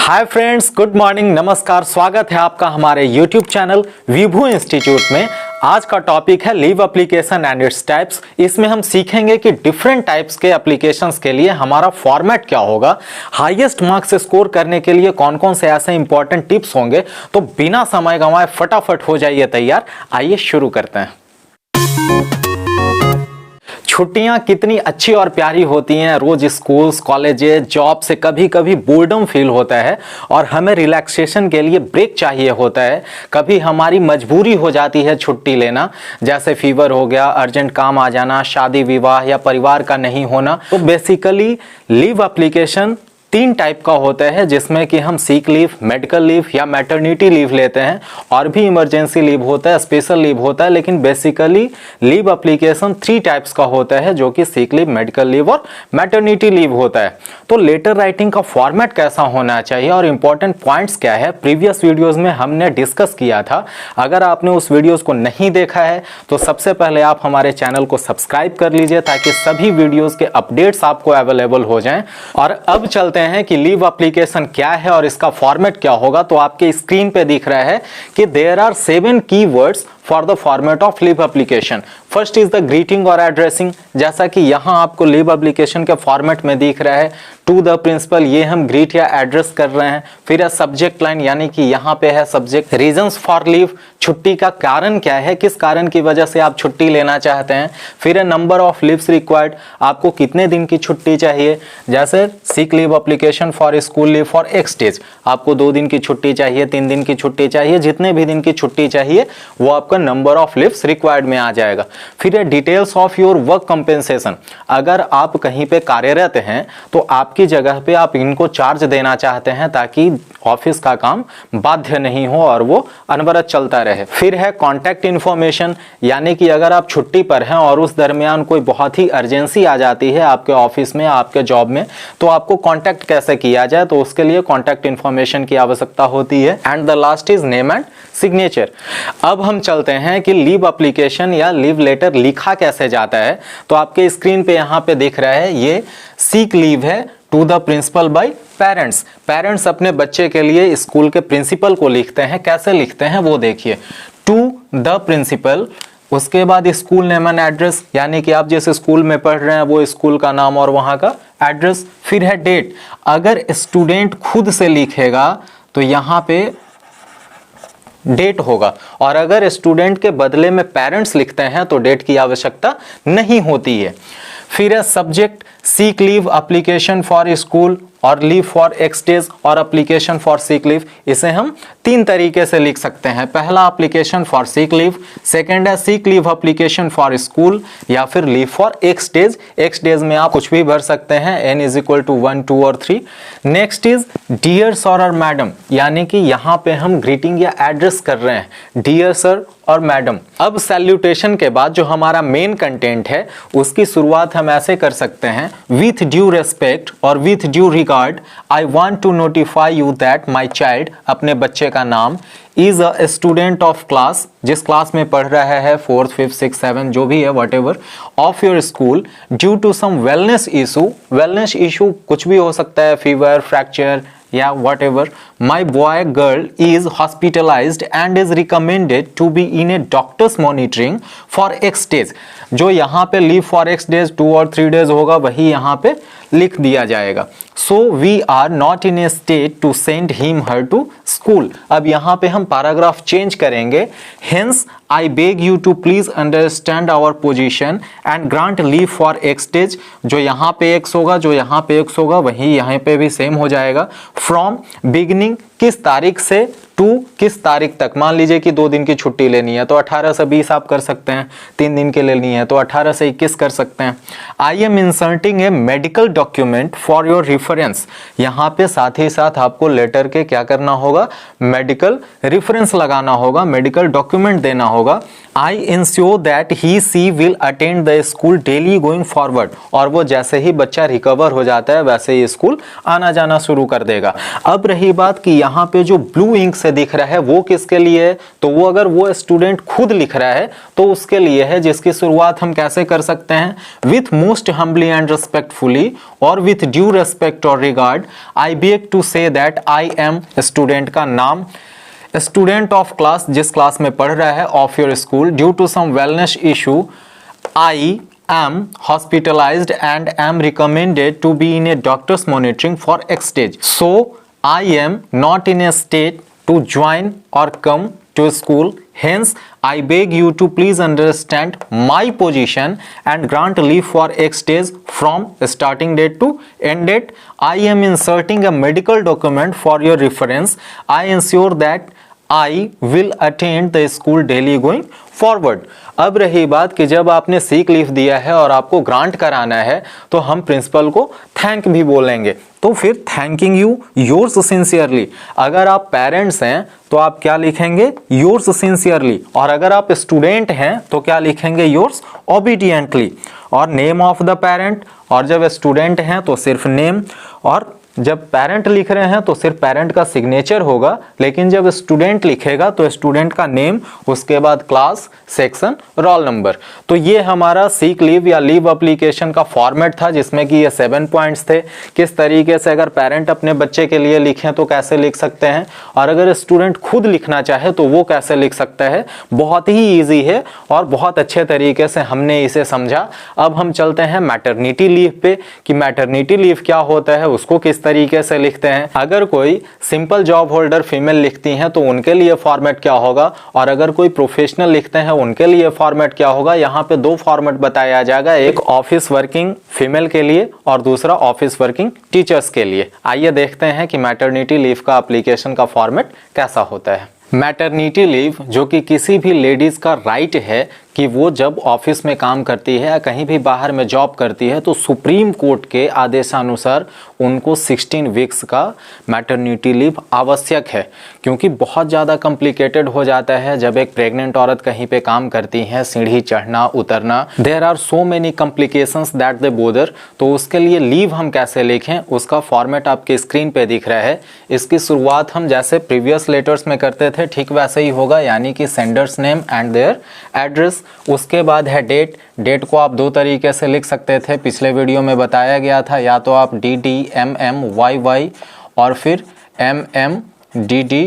Hi friends, good morning, नमस्कार। स्वागत है आपका हमारे यूट्यूब चैनल विभू इंस्टीट्यूट में। आज का टॉपिक है leave application and its types. इसमें हम सीखेंगे कि डिफरेंट टाइप्स के एप्लीकेशंस के लिए हमारा फॉर्मेट क्या होगा, हाईएस्ट मार्क्स स्कोर करने के लिए कौन कौन से ऐसे इंपॉर्टेंट टिप्स होंगे। तो बिना समय गंवाए फटाफट हो जाइए तैयार। आइए शुरू करते हैं। छुट्टियां कितनी अच्छी और प्यारी होती हैं। रोज स्कूल्स, कॉलेजेस, जॉब से कभी कभी बोर्डम फील होता है और हमें रिलैक्सेशन के लिए ब्रेक चाहिए होता है। कभी हमारी मजबूरी हो जाती है छुट्टी लेना, जैसे फीवर हो गया, अर्जेंट काम आ जाना, शादी विवाह या परिवार का नहीं होना। तो बेसिकली लीव एप्लीकेशन 3 टाइप का होता है, जिसमें कि हम सीक लीव, मेडिकल लीव या मैटरनिटी लीव लेते हैं। और भी इमरजेंसी लीव होता है, स्पेशल लीव होता है, लेकिन बेसिकली लीव एप्लीकेशन 3 टाइप्स का होता है, जो कि सीक लीव, मेडिकल लीव और मैटरनिटी लीव होता है। तो लेटर राइटिंग का फॉर्मेट कैसा होना चाहिए और इंपॉर्टेंट पॉइंट्स क्या है, प्रीवियस वीडियोज में हमने डिस्कस किया था। अगर आपने उस वीडियोज को नहीं देखा है तो सबसे पहले आप हमारे चैनल को सब्सक्राइब कर लीजिए, ताकि सभी वीडियोज के अपडेट्स आपको अवेलेबल हो जाएं। और अब चलते हैं कि लीव एप्लीकेशन क्या है और इसका फॉर्मेट क्या होगा। तो आपके स्क्रीन पे दिख रहा है कि there are 7 keywords for the format of leave application. First is the greeting और एड्रेसिंग, जैसा कि यहां आपको लीव एप्लीकेशन के फॉर्मेट में दिख रहा है। टू द प्रिंसिपल, ये हम ग्रीट या एड्रेस कर रहे हैं। फिर है सब्जेक्ट लाइन, यानी कि यहाँ पे है सब्जेक्ट। रीजंस फॉर लीव, छुट्टी का कारण क्या है, किस कारण की वजह से आप छुट्टी लेना चाहते हैं। फिर है नंबर ऑफ लीव्स रिक्वायर्ड, आपको कितने दिन की छुट्टी चाहिए। जैसे sick leave application for school leave for x days, आपको 2 दिन की छुट्टी चाहिए, 3 दिन की छुट्टी चाहिए, जितने भी दिन की छुट्टी चाहिए वो आपका नंबर ऑफ लीव्स रिक्वायर्ड में आ जाएगा। फिर है details of your work compensation, अगर आप कहीं पे कार्यरत हैं तो आपकी जगह पे आप इनको चार्ज देना चाहते हैं, ताकि ऑफिस का काम बाध्य नहीं हो और वो अनवरत चलता रहे। फिर है कॉन्टैक्ट इन्फॉर्मेशन, यानी कि अगर आप छुट्टी पर हैं और उस दरमियान कोई बहुत ही अर्जेंसी आ जाती है आपके ऑफिस में, आपके जॉब में, तो आपको कॉन्टैक्ट कैसे किया जाए, तो उसके लिए कॉन्टैक्ट इन्फॉर्मेशन की आवश्यकता होती है। And the last is name and signature. अब हम चलते हैं कि लीव एप्लीकेशन या लीव लेटर लिखा कैसे जाता है। तो आपके स्क्रीन पे यहाँ पे दिख रहा है, ये सीक लीव है to the principal by parents. Parents अपने बच्चे के लिए स्कूल के प्रिंसिपल को लिखते हैं। कैसे लिखते हैं वो देखिए, टू द प्रिंसिपल, उसके बाद स्कूल नेम एंड एड्रेस, यानी कि आप जिस स्कूल में पढ़ रहे हैं वो स्कूल का नाम और वहां का एड्रेस। फिर है डेट, अगर स्टूडेंट खुद से लिखेगा तो यहां पे डेट होगा, और अगर स्टूडेंट के बदले में पेरेंट्स लिखते हैं तो डेट की आवश्यकता नहीं होती है। फिर है subject, sick leave application for school और लीव फॉर एक्स डेज और एप्लीकेशन फॉर सीक लीव। इसे हम 3 तरीके से लिख सकते हैं। पहला application for sick leave, second है sick leave application for school, या फिर leave for x days. X days में आप कुछ भी भर सकते हैं, n = 1, 2 और 3। नेक्स्ट इज डियर सर और मैडम, यानी कि यहाँ पे हम ग्रीटिंग या एड्रेस कर रहे हैं, डियर सर और मैडम। अब सैल्यूटेशन के बाद जो हमारा मेन कंटेंट है उसकी शुरुआत हम ऐसे कर सकते हैं, विथ ड्यू रेस्पेक्ट और with due regard I want to notify you that my child, अपने बच्चे का नाम, is a student of class, जिस क्लास में पढ़ रहा है, 4th, 5th, 6th, 7th जो भी है, whatever, of your school, due to some wellness issue. Wellness issue कुछ भी हो सकता है, फीवर, फ्रैक्चर या whatever, my boy girl is hospitalized and is recommended to be in a doctor's monitoring for X days। जो यहाँ पे leave for x days 2 और 3 डेज होगा वही यहाँ पे लिख दिया जाएगा। So we are not in a state to send him her to school. अब यहाँ पे हम पैराग्राफ चेंज करेंगे, hence I beg you to please understand our position and grant leave for x days. जो यहाँ पे एक्स होगा, जो यहाँ पे एक्स होगा, वही यहाँ पे भी सेम हो जाएगा। फ्रॉम बिगिनिंग, किस तारीख से, टू किस तारीख तक। मान लीजिए कि 2 दिन की छुट्टी लेनी है तो 18 से 20 आप कर सकते हैं, 3 दिन की लेनी है तो 18 से 21 कर सकते हैं। I M inserting A medical document for your reference, यहाँ पे साथ ही साथ आपको लेटर के क्या करना होगा, मेडिकल रेफरेंस लगाना होगा, मेडिकल डॉक्यूमेंट देना होगा। I ensure that he she will attend the school daily going forward, और वो जैसे ही बच्चा रिकवर हो जाता है वैसे ही स्कूल आना जाना शुरू कर देगा। अब रही बात कि यहाँ पे जो ब्लू इंक से दिख रहा है वो किसके लिए है? तो वो अगर वो स्टूडेंट खुद लिख रहा है तो उसके लिए है, जिसकी शुरुआत हम कैसे कर सकते हैं? With most humbly and respectfully और विथ ड्यू रेस्पेक्ट और regard I beg to say that I am, student का नाम, स्टूडेंट ऑफ क्लास, जिस क्लास में पढ़ रहा है, of your school, due to some wellness issue I am hospitalized and am recommended to be in a doctor's monitoring for X stage. So I am not in a state to join or come to school. Hence, I beg you to please understand my position and grant leave for X days from starting date to end date. I am inserting a medical document for your reference. I ensure that I will attend the school daily going forward. अब रही बात कि जब आपने seek leave दिया है और आपको ग्रांट कराना है तो हम प्रिंसिपल को थैंक भी बोलेंगे, तो फिर थैंकिंग यू योर्स सिंसियरली। अगर आप पेरेंट्स हैं तो आप क्या लिखेंगे? Yours sincerely. और अगर आप स्टूडेंट हैं तो क्या लिखेंगे? Yours obediently. और नेम ऑफ द पेरेंट, और जब स्टूडेंट हैं तो सिर्फ नेम, और जब पेरेंट लिख रहे हैं तो सिर्फ पेरेंट का सिग्नेचर होगा, लेकिन जब स्टूडेंट लिखेगा तो स्टूडेंट का नेम, उसके बाद क्लास, सेक्शन, रोल नंबर। तो ये हमारा सीक लीव या लीव एप्लीकेशन का फॉर्मेट था, जिसमें कि ये 7 पॉइंट्स थे। किस तरीके से अगर पेरेंट अपने बच्चे के लिए लिखें तो कैसे लिख सकते हैं, और अगर स्टूडेंट खुद लिखना चाहे तो वो कैसे लिख सकता है। बहुत ही ईजी है और बहुत अच्छे तरीके से हमने इसे समझा। अब हम चलते हैं मैटरनिटी लीव पे कि मैटरनिटी लीव क्या होता है, उसको किस तरीके से लिखते हैं। अगर कोई सिंपल जॉब होल्डर फीमेल लिखती हैं तो उनके लिए फॉर्मेट क्या होगा, और अगर कोई प्रोफेशनल लिखते हैं उनके लिए फॉर्मेट क्या होगा। यहाँ पे 2 फॉर्मेट बताया जाएगा, एक ऑफिस वर्किंग फीमेल के लिए और दूसरा ऑफिस वर्किंग टीचर्स के लिए। आइए देखते हैं कि मैटरनिटी लीव का एप्लीकेशन का फॉर्मेट कैसा होता है। मैटरनिटी लीव जो कि किसी भी लेडीज़ का राइट है कि वो जब ऑफिस में काम करती है या कहीं भी बाहर में जॉब करती है तो सुप्रीम कोर्ट के आदेशानुसार उनको 16 वीक्स का मैटरनिटी लीव आवश्यक है, क्योंकि बहुत ज़्यादा कॉम्प्लिकेटेड हो जाता है जब एक प्रेग्नेंट औरत कहीं पे काम करती है, सीढ़ी चढ़ना उतरना, there are so many complications that they bother. तो उसके लिए लीव हम कैसे लिखें, उसका फॉर्मेट आपके स्क्रीन पे दिख रहा है। इसकी शुरुआत हम जैसे प्रीवियस लेटर्स में करते थे ठीक वैसे ही होगा, यानी कि sender's name and their address. उसके बाद है डेट। डेट को आप 2 तरीके से लिख सकते थे, पिछले वीडियो में बताया गया था, या तो आप DDMMYY और फिर MMDDYY,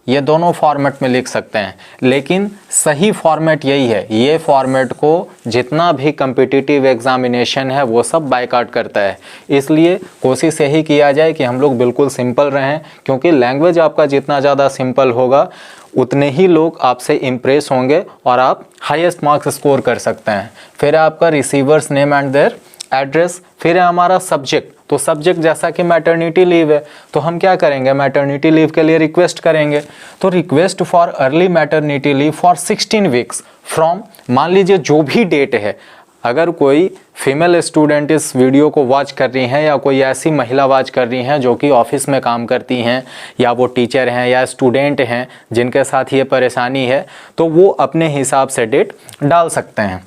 ये दोनों फॉर्मेट में लिख सकते हैं। लेकिन सही फॉर्मेट यही है। ये फॉर्मेट को जितना भी कम्पिटिटिव एग्जामिनेशन है वो सब बायकॉट करता है, इसलिए कोशिश यही किया जाए कि हम लोग बिल्कुल सिंपल रहें, क्योंकि लैंग्वेज आपका जितना ज़्यादा सिंपल होगा उतने ही लोग आपसे इम्प्रेस होंगे और आप हाईएस्ट मार्क्स स्कोर कर सकते हैं। फिर आपका receiver's name and their address. फिर है हमारा सब्जेक्ट। तो सब्जेक्ट जैसा कि मैटरनिटी लीव है तो हम क्या करेंगे, मैटरनिटी लीव के लिए रिक्वेस्ट करेंगे। तो request for early maternity leave for 16 weeks from, मान लीजिए जो भी डेट है, अगर कोई फीमेल स्टूडेंट इस वीडियो को वॉच कर रही हैं या कोई ऐसी महिला वॉच कर रही हैं जो कि ऑफिस में काम करती हैं या वो टीचर हैं या स्टूडेंट हैं जिनके साथ ये परेशानी है, तो वो अपने हिसाब से डेट डाल सकते हैं।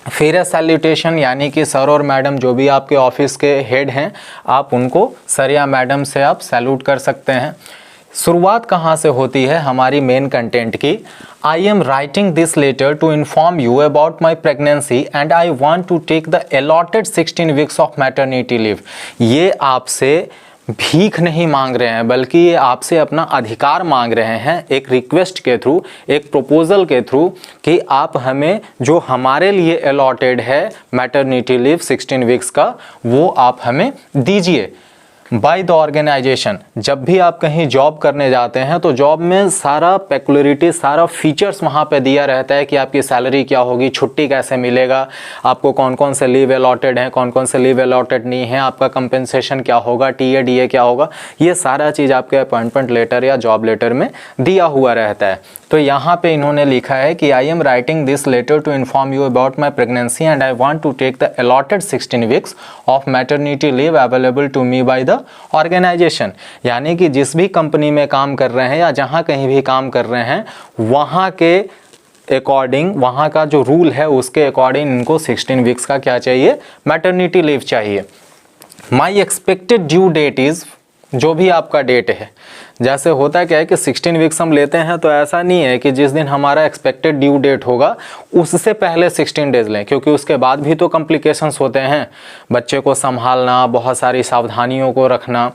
फिर है सैल्यूटेशन, यानी कि सर और मैडम जो भी आपके ऑफिस के हेड हैं आप उनको सर या मैडम से आप सैल्यूट कर सकते हैं। शुरुआत कहाँ से होती है हमारी मेन कंटेंट की। I am writing this letter to inform you about my pregnancy and I want to take the allotted 16 weeks of maternity leave. ये आपसे भीख नहीं मांग रहे हैं, बल्कि ये आपसे अपना अधिकार मांग रहे हैं, एक रिक्वेस्ट के थ्रू, एक प्रपोजल के थ्रू कि आप हमें जो हमारे लिए अलॉटेड है मैटरनिटी लीव 16 वीक्स का, वो आप हमें दीजिए। बाय द ऑर्गेनाइजेशन, जब भी आप कहीं जॉब करने जाते हैं तो जॉब में सारा पेकुलरिटी, सारा फीचर्स वहाँ पे दिया रहता है कि आपकी सैलरी क्या होगी, छुट्टी कैसे मिलेगा, आपको कौन कौन से लीव अलॉटेड हैं, कौन कौन से लीव अलॉटेड नहीं है, आपका कंपेंसेशन क्या होगा, टीए डीए क्या होगा, ये सारा चीज़ आपके अपॉइंटमेंट लेटर या जॉब लेटर में दिया हुआ रहता है। तो यहाँ पे इन्होंने लिखा है कि I am writing this letter to inform you about my pregnancy and I want to take the allotted 16 weeks of maternity leave available to me by the organization. यानी कि जिस भी कंपनी में काम कर रहे हैं या जहाँ कहीं भी काम कर रहे हैं वहाँ के अकॉर्डिंग, वहाँ का जो रूल है उसके अकॉर्डिंग इनको 16 वीक्स का क्या चाहिए, मैटरनिटी लीव चाहिए। माई एक्सपेक्टेड ड्यू डेट इज़ जो भी आपका डेट है। जैसे होता क्या है कि 16 वीक्स हम लेते हैं तो ऐसा नहीं है कि जिस दिन हमारा एक्सपेक्टेड ड्यू डेट होगा उससे पहले 16 डेज लें, क्योंकि उसके बाद भी तो कॉम्प्लिकेशंस होते हैं, बच्चे को संभालना, बहुत सारी सावधानियों को रखना।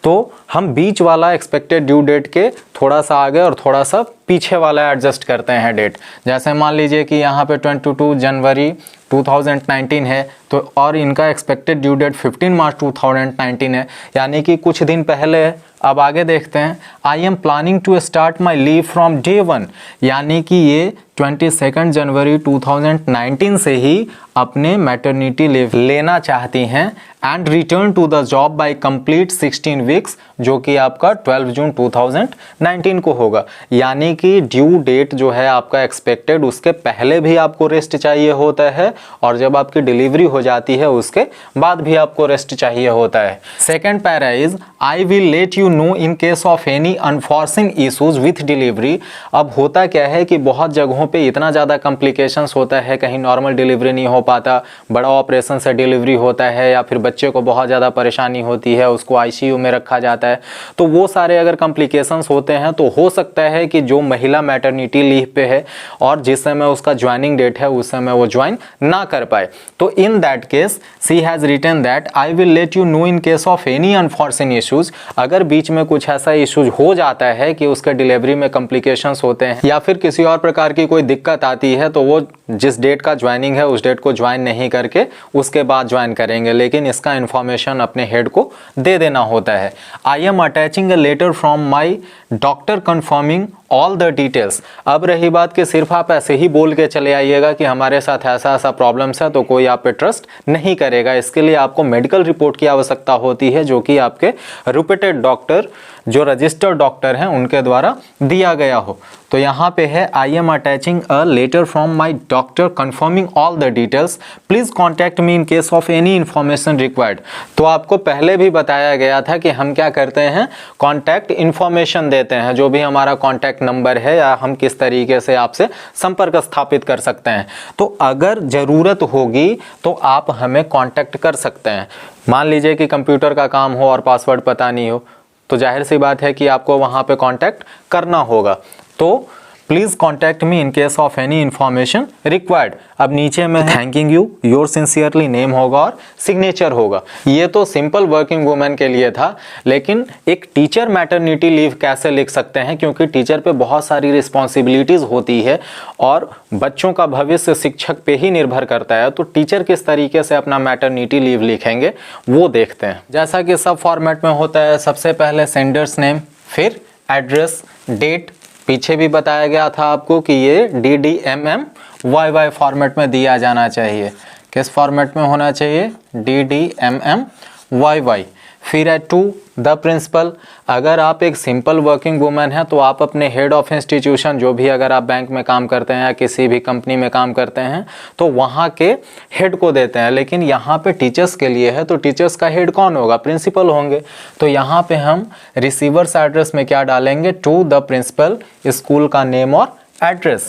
तो हम बीच वाला एक्सपेक्टेड ड्यू डेट के थोड़ा सा आगे और थोड़ा सा पीछे वाला एडजस्ट करते हैं डेट। जैसे मान लीजिए कि यहाँ पे 22 जनवरी 2019 है तो और इनका एक्सपेक्टेड ड्यू डेट 15 मार्च 2019 है, यानी कि कुछ दिन पहले है। अब आगे देखते हैं, I am planning to start my leave from day 1, यानी कि ये 22 जनवरी 2019 से ही अपने मैटरनिटी लीव लेना चाहती हैं and return to the job by complete 16 weeks, जो कि आपका 12 जून 2019 को होगा। यानी कि ड्यू डेट जो है आपका एक्सपेक्टेड, उसके पहले भी आपको रेस्ट चाहिए होता है और जब आपकी डिलीवरी हो जाती है उसके बाद भी आपको रेस्ट चाहिए होता है। Second para is I will let you know in case of any unforeseen issues with delivery. अब होता क्या है कि बहुत जगहों पे इतना ज़्यादा कॉम्प्लिकेशंस होता है, कहीं नॉर्मल डिलीवरी नहीं हो पाता, बड़ा ऑपरेशन से डिलीवरी होता है, या फिर बच्चे को बहुत ज़्यादा परेशानी होती है, उसको आईसीयू में रखा जाता है। तो वो सारे अगर कॉम्प्लिकेशंस होते हैं तो हो सकता है कि जो महिला मैटरनिटी लीव पे है और जिस समय उसका ज्वाइनिंग डेट है उस समय वो ज्वाइन ना कर पाए। तो in that case she has written that I will let you know in case of any unforeseen issues. अगर बीच में कुछ ऐसा इश्यूज हो जाता है कि उसके डिलीवरी में कॉम्प्लिकेशंस होते हैं या फिर किसी और प्रकार की कोई दिक्कत आती है, तो वो जिस डेट का ज्वाइनिंग है उस डेट को ज्वाइन नहीं करके उसके बाद ज्वाइन करेंगे, लेकिन इसका इंफॉर्मेशन अपने हेड को दे देना होता है। I am attaching a letter from my doctor confirming all the details. अब रही बात कि सिर्फ आप ऐसे ही बोल के चले आइएगा कि हमारे साथ ऐसा ऐसा प्रॉब्लम्स है, तो कोई आप पे ट्रस्ट नहीं करेगा। इसके लिए आपको मेडिकल रिपोर्ट की आवश्यकता होती है, जो कि आपके रिप्यूटेड डॉक्टर, जो रजिस्टर्ड डॉक्टर हैं, उनके द्वारा दिया गया हो। तो यहाँ पे है I am attaching a letter from my doctor confirming all the details, please contact me in case of any information required. तो आपको पहले भी बताया गया था कि हम क्या करते हैं, कॉन्टैक्ट इन्फॉर्मेशन देते हैं, जो भी हमारा कॉन्टैक्ट नंबर है या हम किस तरीके से आपसे संपर्क स्थापित कर सकते हैं। तो अगर ज़रूरत होगी तो आप हमें कॉन्टैक्ट कर सकते हैं। मान लीजिए कि कंप्यूटर का काम हो और पासवर्ड पता नहीं हो, तो जाहिर सी बात है कि आपको वहाँ पे कांटेक्ट करना होगा। तो please contact me in case of any information required. अब नीचे में thanking you, your sincerely name होगा और सिग्नेचर होगा। ये तो सिंपल वर्किंग वुमेन के लिए था, लेकिन एक टीचर मैटरनिटी लीव कैसे लिख सकते हैं, क्योंकि टीचर पे बहुत सारी रिस्पॉन्सिबिलिटीज़ होती है और बच्चों का भविष्य शिक्षक पे ही निर्भर करता है। तो टीचर किस तरीके से अपना मैटरनिटी लीव लिखेंगे वो देखते हैं। जैसा कि सब फॉर्मेट में होता है, सबसे पहले सेंडर्स नेम, फिर एड्रेस, डेट। पीछे भी बताया गया था आपको कि ये DDMMYY फॉर्मेट में दिया जाना चाहिए। किस फॉर्मेट में होना चाहिए, DDMMYY। फिर है टू द प्रिंसिपल। अगर आप एक सिंपल वर्किंग वुमेन हैं तो आप अपने हेड ऑफ इंस्टीट्यूशन, जो भी अगर आप बैंक में काम करते हैं या किसी भी कंपनी में काम करते हैं, तो वहाँ के हेड को देते हैं। लेकिन यहाँ पे टीचर्स के लिए है, तो टीचर्स का हेड कौन होगा, प्रिंसिपल होंगे। तो यहाँ पे हम रिसीवर्स एड्रेस में क्या डालेंगे, टू द प्रिंसिपल, स्कूल का नेम और एड्रेस।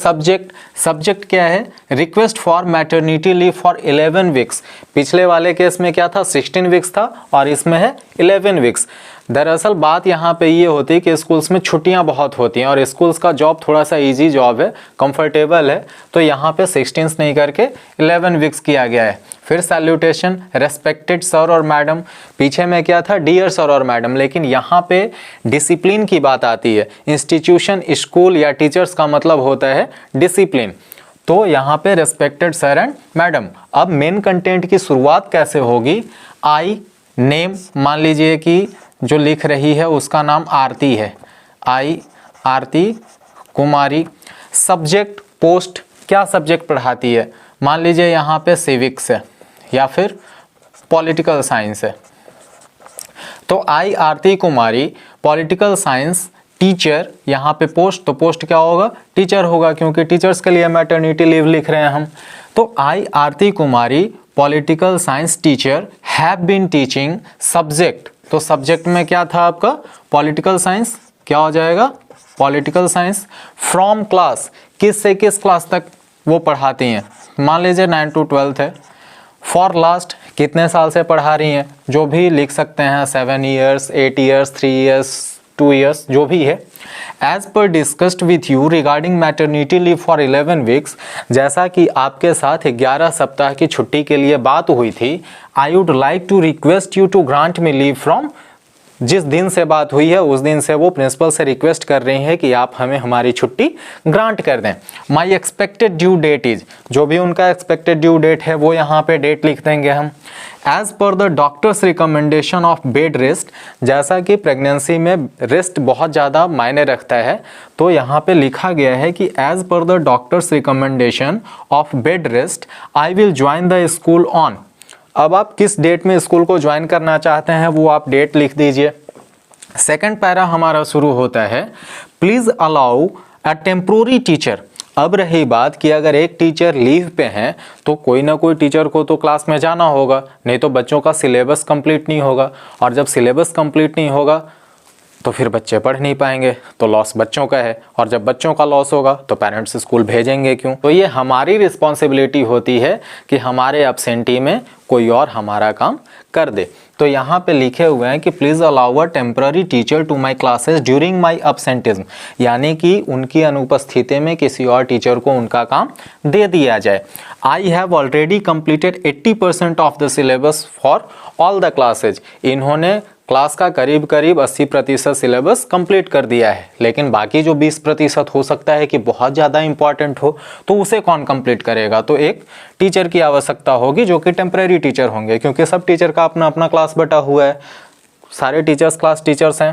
सब्जेक्ट क्या है, request for maternity leave for 11 weeks. पिछले वाले केस में क्या था, 16 वीक्स था और इसमें है 11 वीक्स। दरअसल बात यहाँ पे ये होती है कि स्कूल्स में छुट्टियाँ बहुत होती हैं और स्कूल्स का जॉब थोड़ा सा इजी जॉब है, कंफर्टेबल है, तो यहाँ पे 16 नहीं करके 11 वीक्स किया गया है। फिर सैल्यूटेशन, रेस्पेक्टेड सर और मैडम। पीछे में क्या था, डियर सर और मैडम, लेकिन यहाँ पे डिसिप्लिन की बात आती है। इंस्टीट्यूशन, स्कूल या टीचर्स का मतलब होता है डिसिप्लिन। तो यहाँ पे रेस्पेक्टेड सर एंड मैडम। अब मेन कंटेंट की शुरुआत कैसे होगी, आई नेम, मान लीजिए कि जो लिख रही है उसका नाम आरती है, आई आरती कुमारी। सब्जेक्ट, पोस्ट, क्या सब्जेक्ट पढ़ाती है, मान लीजिए यहाँ पे सिविक्स है या फिर पॉलिटिकल साइंस है। तो I Aarti Kumari, political science teacher. यहाँ पे पोस्ट, तो पोस्ट क्या होगा, टीचर होगा, क्योंकि टीचर्स के लिए मैटरनिटी लीव लिख रहे हैं हम। तो I Aarti Kumari, political science teacher, have been teaching. Subject, तो सब्जेक्ट में क्या था आपका, पॉलिटिकल साइंस, क्या हो जाएगा, पॉलिटिकल साइंस। फ्रॉम क्लास, किस से किस क्लास तक वो पढ़ाती हैं, मान लीजिए 9 to 12 है। फॉर लास्ट, कितने साल से पढ़ा रही हैं, जो भी लिख सकते हैं, 7 ईयर्स, 8 ईयर्स, 3 ईयर्स, 2 ईयर्स, जो भी है। As per discussed with you regarding maternity leave for 11 weeks, जैसा कि आपके साथ 11 सप्ताह की छुट्टी के लिए बात हुई थी, I would like to request you to grant me leave from, जिस दिन से बात हुई है उस दिन से वो प्रिंसिपल से रिक्वेस्ट कर रही है कि आप हमें हमारी छुट्टी ग्रांट कर दें। माई एक्सपेक्टेड ड्यू डेट इज, जो भी उनका एक्सपेक्टेड ड्यू डेट है वो यहाँ पे डेट लिख देंगे हम। As per the doctor's recommendation of bed rest, जैसा कि प्रेगनेंसी में रेस्ट बहुत ज़्यादा मायने रखता है, तो यहाँ पे लिखा गया है कि as per the doctor's recommendation of bed rest I will join the school on. अब आप किस डेट में स्कूल को ज्वाइन करना चाहते हैं वो आप डेट लिख दीजिए। सेकंड पैरा हमारा शुरू होता है, please allow a temporary teacher. अब रही बात कि अगर एक टीचर लीव पे हैं तो कोई ना कोई टीचर को तो क्लास में जाना होगा, नहीं तो बच्चों का सिलेबस कंप्लीट नहीं होगा, और जब सिलेबस कंप्लीट नहीं होगा तो फिर बच्चे पढ़ नहीं पाएंगे, तो लॉस बच्चों का है, और जब बच्चों का लॉस होगा तो पेरेंट्स स्कूल भेजेंगे क्यों। तो ये हमारी रिस्पॉन्सिबिलिटी होती है कि हमारे एब्सेंटी में कोई और हमारा काम कर दे। तो यहाँ पे लिखे हुए हैं कि please allow a temporary teacher to my classes during my absenteeism, यानी कि उनकी अनुपस्थिति में किसी और टीचर को उनका काम दे दिया जाए। I have already completed 80% of the syllabus for all the classes, इन्होंने क्लास का करीब करीब 80% सिलेबस कंप्लीट कर दिया है, लेकिन बाकी जो 20% हो सकता है कि बहुत ज़्यादा इंपॉर्टेंट हो, तो उसे कौन कंप्लीट करेगा। तो एक टीचर की आवश्यकता होगी जो कि टेम्परेरी टीचर होंगे, क्योंकि सब टीचर का अपना अपना क्लास बटा हुआ है, सारे टीचर्स क्लास टीचर्स हैं।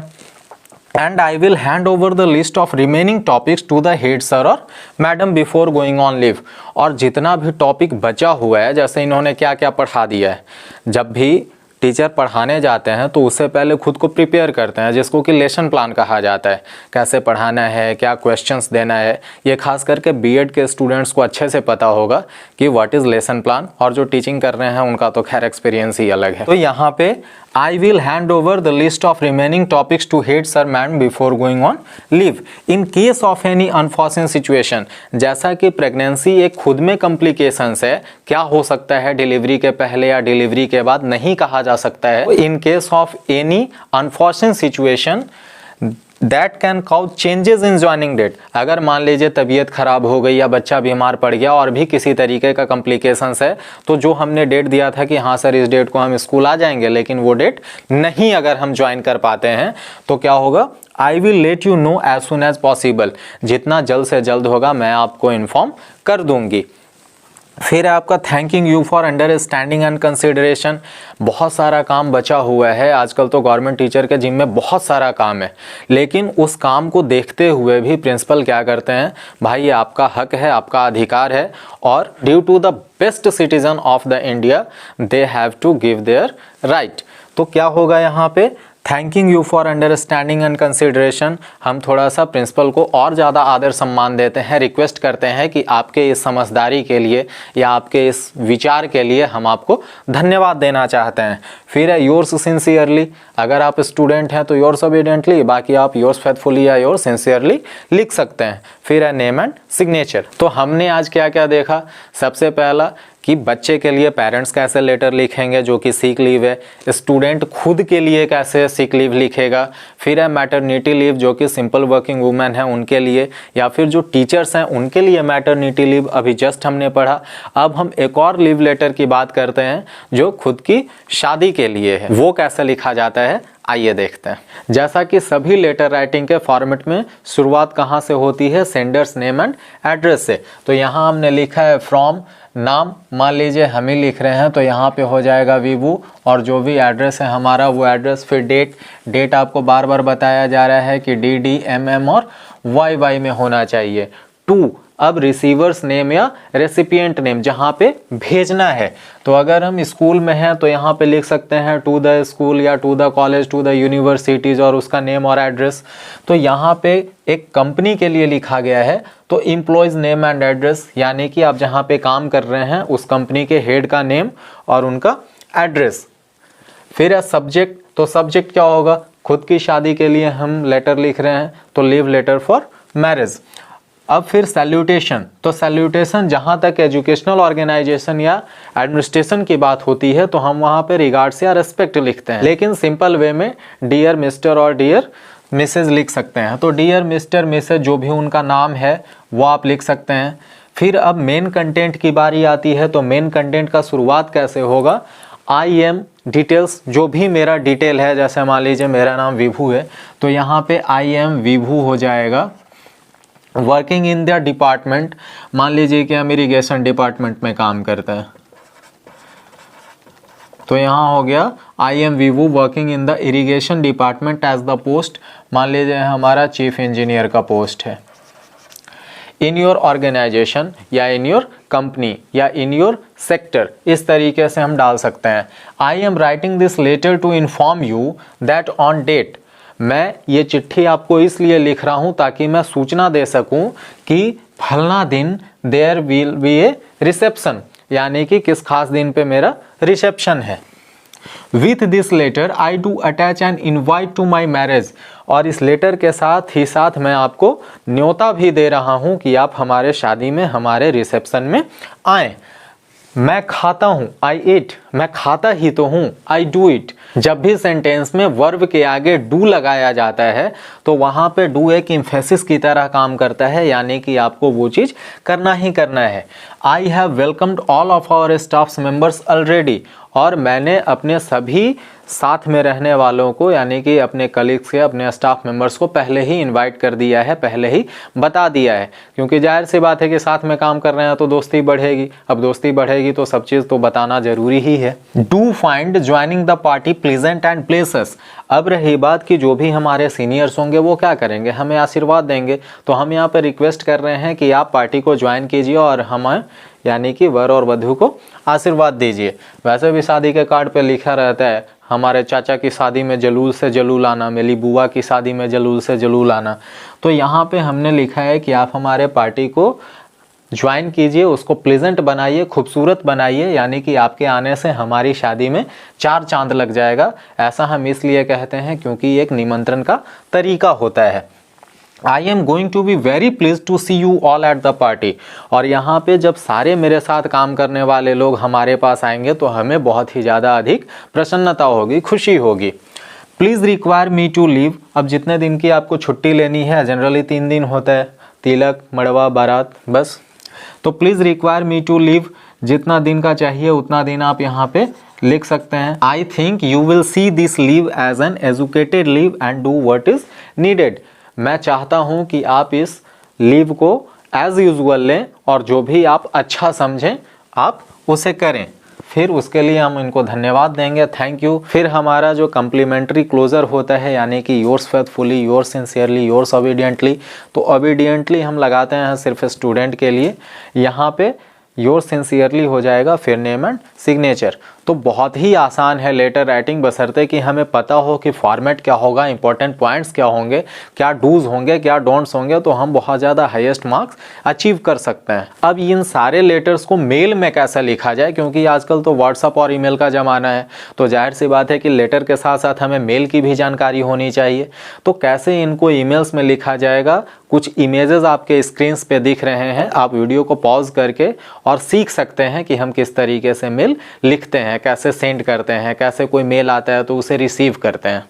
And I will hand over the list of remaining topics to the head sir और madam before going on leave. और जितना भी टॉपिक बचा हुआ है, जैसे इन्होंने क्या क्या पढ़ा दिया है, जब भी टीचर पढ़ाने जाते हैं तो उससे पहले खुद को प्रिपेयर करते हैं, जिसको कि लेसन प्लान कहा जाता है। कैसे पढ़ाना है, क्या क्वेश्चंस देना है, ये खास करके बीएड के स्टूडेंट्स को अच्छे से पता होगा कि व्हाट इज़ लेसन प्लान, और जो टीचिंग कर रहे हैं उनका तो खैर एक्सपीरियंस ही अलग है। तो यहाँ पे I will hand over the list of remaining topics to head sir ma'am before going on leave in case of any unfortune situation. जैसा कि प्रेगनेंसी एक खुद में कॉम्प्लिकेशंस है, क्या हो सकता है डिलीवरी के पहले या डिलीवरी के बाद नहीं कहा जा सकता है। In case of any unfortune situation that can cause changes in joining date, अगर मान लीजिए तबीयत खराब हो गई या बच्चा बीमार पड़ गया और भी किसी तरीके का कॉम्प्लिकेशंस है, तो जो हमने डेट दिया था कि हाँ सर इस डेट को हम स्कूल आ जाएंगे, लेकिन वो डेट नहीं अगर हम ज्वाइन कर पाते हैं तो क्या होगा, I will let you know as soon as possible, जितना जल्द से जल्द होगा मैं आपको इन्फॉर्म कर दूंगी। फिर आपका thanking you for understanding and consideration. बहुत सारा काम बचा हुआ है, आजकल तो गवर्नमेंट टीचर के जिम में बहुत सारा काम है, लेकिन उस काम को देखते हुए भी प्रिंसिपल क्या करते हैं, भाई ये आपका हक है, आपका अधिकार है, और due to the best citizen of the India they have to give their right. तो क्या होगा यहाँ पे, thanking you for understanding and consideration, हम थोड़ा सा प्रिंसिपल को और ज़्यादा आदर सम्मान देते हैं, रिक्वेस्ट करते हैं कि आपके इस समझदारी के लिए या आपके इस विचार के लिए हम आपको धन्यवाद देना चाहते हैं। फिर है योर्स सिंसियरली, अगर आप स्टूडेंट हैं तो योर्स ओबीडियंटली, बाकी आप योर्स फेथफुली या योर्स सिंसियरली लिख सकते हैं। फिर है नेम एंड सिग्नेचर। तो हमने आज क्या क्या देखा, सबसे पहला कि बच्चे के लिए पेरेंट्स कैसे लेटर लिखेंगे जो कि सीक लीव है, स्टूडेंट खुद के लिए कैसे सीक लीव लिखेगा, फिर है मैटरनिटी लीव जो कि सिंपल वर्किंग वुमेन है उनके लिए, या फिर जो टीचर्स हैं उनके लिए मैटरनिटी लीव अभी जस्ट हमने पढ़ा। अब हम एक और लीव लेटर की बात करते हैं जो खुद की शादी के लिए है, वो कैसे लिखा जाता है आइए देखते हैं। जैसा कि सभी लेटर राइटिंग के फॉर्मेट में शुरुआत कहाँ से होती है, सेंडर्स नेम एंड एड्रेस से। तो यहाँ हमने लिखा है फ्रॉम, नाम मान लीजिए हम ही लिख रहे हैं तो यहाँ पे हो जाएगा विवू, और जो भी एड्रेस है हमारा वो एड्रेस। फिर डेट आपको बार बार बताया जा रहा है कि DD MM और YY में होना चाहिए। 2 अब रिसीवर्स नेम या रेसिपिएंट नेम जहाँ पे भेजना है, तो अगर हम स्कूल में हैं तो यहाँ पे लिख सकते हैं टू द स्कूल या to the college, to the universities और उसका नेम और एड्रेस। तो यहाँ पे एक कंपनी के लिए लिखा गया है तो एम्प्लॉयज़ नेम एंड एड्रेस, यानी कि आप जहाँ पे काम कर रहे हैं उस कंपनी के हेड का नेम और उनका एड्रेस। फिर है सब्जेक्ट, तो सब्जेक्ट क्या होगा, खुद की शादी के लिए हम लेटर लिख रहे हैं तो लीव लेटर फॉर मैरिज। अब फिर सैल्यूटेशन, तो सैल्यूटेशन जहाँ तक एजुकेशनल ऑर्गेनाइजेशन या एडमिनिस्ट्रेशन की बात होती है तो हम वहाँ पे रिगार्ड्स या रेस्पेक्ट लिखते हैं, लेकिन सिंपल वे में डियर मिस्टर और डियर मिसेज लिख सकते हैं। तो डियर मिस्टर मिसेज जो भी उनका नाम है वो आप लिख सकते हैं। फिर अब मेन कंटेंट की बारी आती है, तो मेन कंटेंट का शुरुआत कैसे होगा, आई एम डिटेल्स, जो भी मेरा डिटेल है, जैसे मान लीजिए मेरा नाम विभू है तो यहाँ पे आई एम विभू हो जाएगा। वर्किंग इन द डिपार्टमेंट, मान लीजिए कि हम इरिगेशन डिपार्टमेंट में काम करते हैं तो यहाँ हो गया I am Vibhu working in the irrigation department as the post, मान लीजिए हमारा चीफ इंजीनियर का पोस्ट है। इन योर ऑर्गेनाइजेशन या इन योर कंपनी या इन योर सेक्टर, इस तरीके से हम डाल सकते हैं। I am writing this letter to inform you that on date, मैं ये चिट्ठी आपको इसलिए लिख रहा हूँ ताकि मैं सूचना दे सकूँ कि फलना दिन there will be a reception, यानी कि किस खास दिन पे मेरा रिसेप्शन है। With this letter I do attach an invite to my marriage, और इस लेटर के साथ ही साथ मैं आपको न्योता भी दे रहा हूँ कि आप हमारे शादी में, हमारे रिसेप्शन में आएँ। मैं खाता हूँ, आई ईट, मैं खाता ही तो हूँ, आई डू इट। जब भी सेंटेंस में वर्ब के आगे डू लगाया जाता है तो वहाँ पे डू एक एम्फेसिस की तरह काम करता है, यानी कि आपको वो चीज़ करना ही करना है। I have welcomed all of our staff members already, और मैंने अपने सभी साथ में रहने वालों को, यानी कि अपने कलीग्स के, अपने स्टाफ मेंबर्स को पहले ही इनवाइट कर दिया है, पहले ही बता दिया है, क्योंकि जाहिर सी बात है कि साथ में काम कर रहे हैं तो दोस्ती बढ़ेगी। अब दोस्ती बढ़ेगी तो सब चीज़ तो बताना जरूरी ही है। Do find joining the party pleasant and places, अब रही बात कि जो भी हमारे सीनियर्स होंगे वो क्या करेंगे, हमें आशीर्वाद देंगे, तो हम यहाँ पर रिक्वेस्ट कर रहे हैं कि आप पार्टी को ज्वाइन कीजिए और हमें, यानी कि वर और वधू को आशीर्वाद दीजिए। वैसे भी शादी के कार्ड पे लिखा रहता है हमारे चाचा की शादी में जलूल से जलूल आना, मेरी बुआ की शादी में जलूल से जलूल आना, तो यहाँ पे हमने लिखा है कि आप हमारे पार्टी को ज्वाइन कीजिए, उसको प्लेजेंट बनाइए, खूबसूरत बनाइए, यानी कि आपके आने से हमारी शादी में 4 चांद लग जाएगा। ऐसा हम इसलिए कहते हैं क्योंकि एक निमंत्रण का तरीका होता है। I am going to be very please to see you all at the party, और यहाँ पे जब सारे मेरे साथ काम करने वाले लोग हमारे पास आएंगे तो हमें बहुत ही ज़्यादा अधिक प्रसन्नता होगी, खुशी होगी। Please require me to leave, अब जितने दिन की आपको छुट्टी लेनी है, जनरली 3 दिन होता है, तिलक, मड़वा, बारात, बस, तो please require me to leave, जितना दिन का चाहिए उतना दिन आप यहाँ पे लिख सकते हैं। I think you will see this leave as an educated leave and do what is needed, मैं चाहता हूं कि आप इस लीव को एज यूजुअल लें और जो भी आप अच्छा समझें आप उसे करें। फिर उसके लिए हम इनको धन्यवाद देंगे, थैंक यू। फिर हमारा जो कम्प्लीमेंट्री क्लोजर होता है, यानी कि yours faithfully, yours sincerely, yours obediently, तो ओबीडियंटली हम लगाते हैं सिर्फ स्टूडेंट के लिए। यहाँ पे योर सिंसियरली हो जाएगा, फिर नेम एंड सिग्नेचर। तो बहुत ही आसान है लेटर राइटिंग, बशर्ते कि हमें पता हो कि फॉर्मेट क्या होगा, इंपॉर्टेंट पॉइंट्स क्या होंगे, क्या डूज होंगे, क्या डोंट्स होंगे, तो हम बहुत ज़्यादा हाईएस्ट मार्क्स अचीव कर सकते हैं। अब इन सारे लेटर्स को मेल में कैसे लिखा जाए, क्योंकि आजकल तो व्हाट्सअप और ईमेल का ज़माना है, तो जाहिर सी बात है कि लेटर के साथ साथ हमें मेल की भी जानकारी होनी चाहिए। तो कैसे इनको ईमेल्स में लिखा जाएगा, कुछ इमेजेस आपके स्क्रीन्स पे दिख रहे हैं, आप वीडियो को पॉज करके और सीख सकते हैं कि हम किस तरीके से मेल लिखते हैं, कैसे सेंड करते हैं, कैसे कोई मेल आता है तो उसे रिसीव करते हैं।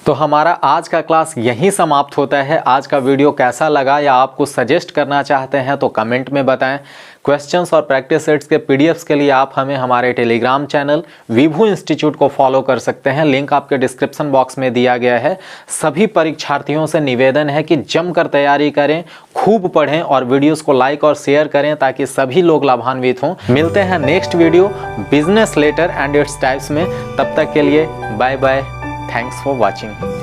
तो हमारा आज का क्लास यहीं समाप्त होता है। आज का वीडियो कैसा लगा या आप कुछ सजेस्ट करना चाहते हैं तो कमेंट में बताएं। क्वेश्चंस और प्रैक्टिस सेट्स के पीडीएफ्स के लिए आप हमें हमारे टेलीग्राम चैनल विभू इंस्टीट्यूट को फॉलो कर सकते हैं, लिंक आपके डिस्क्रिप्शन बॉक्स में दिया गया है। सभी परीक्षार्थियों से निवेदन है कि जमकर तैयारी करें, खूब पढ़ें और वीडियोस को लाइक और शेयर करें ताकि सभी लोग लाभान्वित हों। मिलते हैं next video business letter and its types में, तब तक के लिए bye bye, thanks for watching.